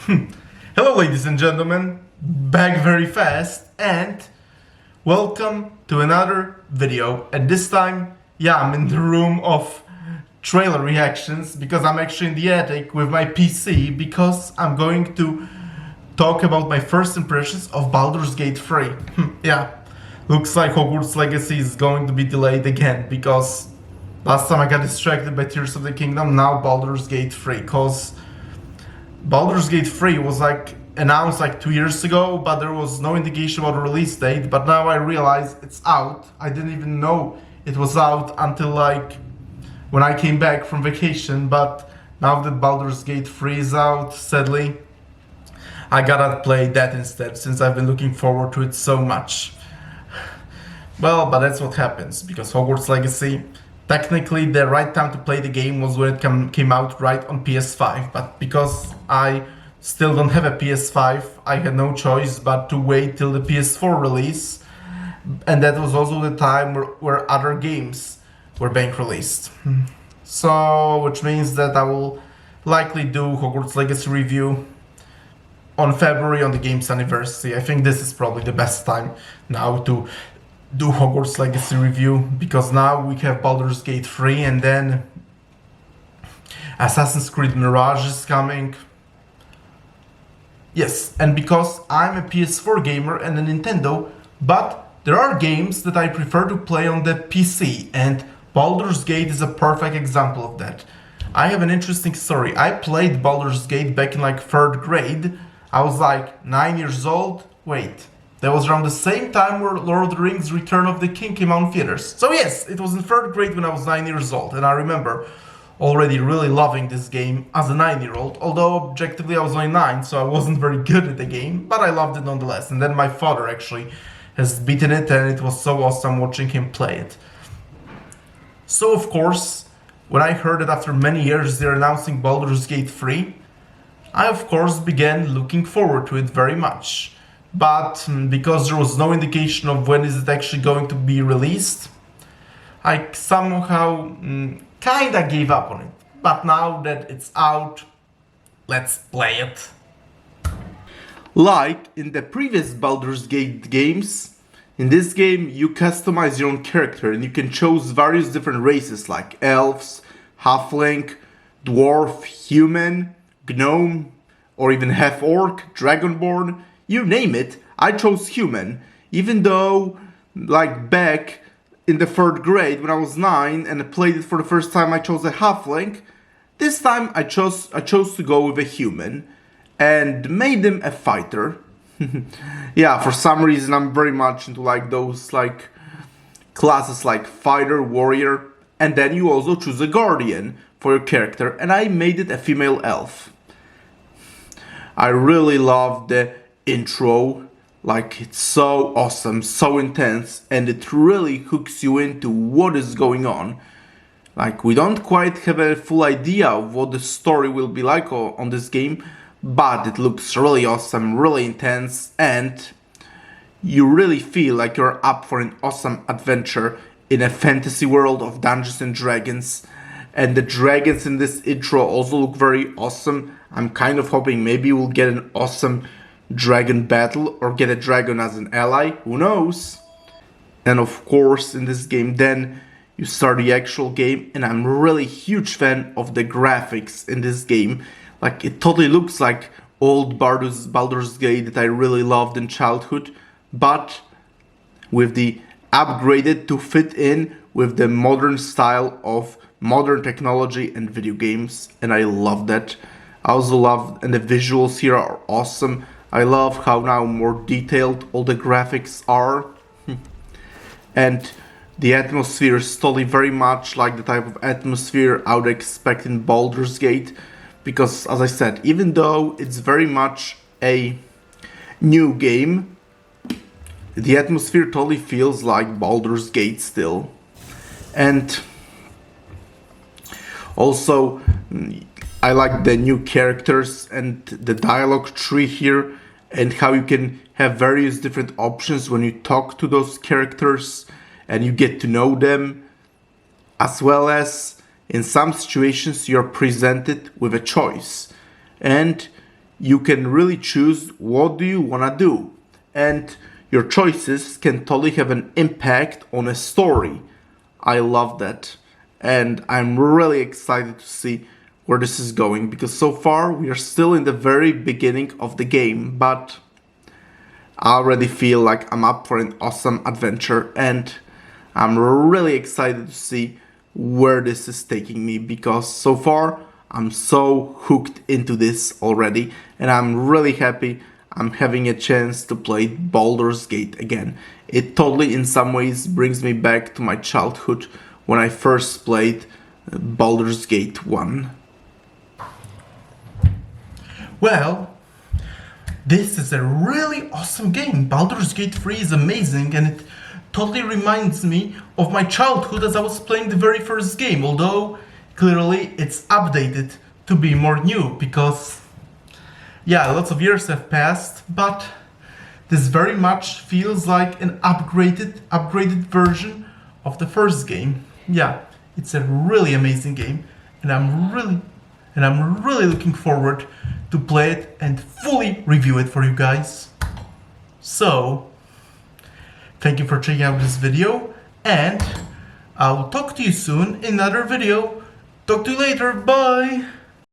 Hello ladies and gentlemen, back very fast and welcome to another video. At this time, I'm in the room of trailer reactions because I'm actually in the attic with my PC because I'm going to talk about my first impressions of Baldur's Gate 3. Looks like Hogwarts Legacy is going to be delayed again because last time I got distracted by Tears of the Kingdom, now Baldur's Gate 3, cause Baldur's Gate 3 was announced 2 years ago, but there was no indication about a release date, but now I realize it's out. I didn't even know it was out until when I came back from vacation, but now that Baldur's Gate 3 is out, sadly, I gotta play that instead, since I've been looking forward to it so much. Well, but that's what happens, because Hogwarts Legacy, technically the right time to play the game was when it came out right on PS5, but because I still don't have a PS5, I had no choice but to wait till the PS4 release, and that was also the time where other games were being released. So, which means that I will likely do Hogwarts Legacy review on February on the game's anniversary. I think this is probably the best time now to do Hogwarts Legacy review, because now we have Baldur's Gate 3 and then Assassin's Creed Mirage is coming. Yes, and because I'm a PS4 gamer and a Nintendo, but there are games that I prefer to play on the PC, and Baldur's Gate is a perfect example of that. I have an interesting story. I played Baldur's Gate back in 3rd grade. I was 9 years old. Wait. That was around the same time where Lord of the Rings Return of the King came out in theaters. So yes, it was in 3rd grade when I was 9 years old, and I remember already really loving this game as a 9-year-old, although objectively I was only 9, so I wasn't very good at the game, but I loved it nonetheless. And then my father actually has beaten it, and it was so awesome watching him play it. So of course, when I heard that after many years they're announcing Baldur's Gate 3, I of course began looking forward to it very much. But because there was no indication of when is it actually going to be released, I somehow kinda gave up on it. But now that it's out, let's play it. Like in the previous Baldur's Gate games, in this game you customize your own character and you can choose various different races like elves, halfling, dwarf, human, gnome, or even half-orc, dragonborn. You name it, I chose human, even though, back in the 3rd grade when I was 9 and I played it for the first time, I chose a halfling. This time I chose to go with a human and made him a fighter. Yeah, for some reason I'm very much into those classes like fighter, warrior, and then you also choose a guardian for your character, and I made it a female elf. I really love the intro, it's so awesome, so intense, and it really hooks you into what is going on. We don't quite have a full idea of what the story will be like on this game, but it looks really awesome, really intense, and you really feel like you're up for an awesome adventure in a fantasy world of Dungeons and Dragons. And the dragons in this intro also look very awesome. I'm kind of hoping maybe we'll get an awesome dragon battle or get a dragon as an ally, who knows. And of course in this game then you start the actual game, and I'm really huge fan of the graphics in this game. It totally looks like old Baldur's Gate that I really loved in childhood, but with the upgraded to fit in with the modern style of modern technology and video games, and I love that. I also love, and the visuals here are awesome. I love how now more detailed all the graphics are. And the atmosphere is totally very much like the type of atmosphere I would expect in Baldur's Gate. Because, as I said, even though it's very much a new game, the atmosphere totally feels like Baldur's Gate still. And also, I like the new characters and the dialogue tree here, and how you can have various different options when you talk to those characters and you get to know them, as well as in some situations you're presented with a choice and you can really choose what do you want to do, and your choices can totally have an impact on a story. I love that, and I'm really excited to see where this is going, because so far we are still in the very beginning of the game, but I already feel like I'm up for an awesome adventure, and I'm really excited to see where this is taking me, because so far I'm so hooked into this already, and I'm really happy I'm having a chance to play Baldur's Gate again. It totally in some ways brings me back to my childhood when I first played Baldur's Gate 1. Well, this is a really awesome game. Baldur's Gate 3 is amazing, and it totally reminds me of my childhood as I was playing the very first game, although clearly it's updated to be more new, because yeah, lots of years have passed, but this very much feels like an upgraded version of the first game. Yeah, it's a really amazing game, and I'm really looking forward to play it and fully review it for you guys. So, thank you for checking out this video, and I'll talk to you soon in another video. Talk to you later, bye!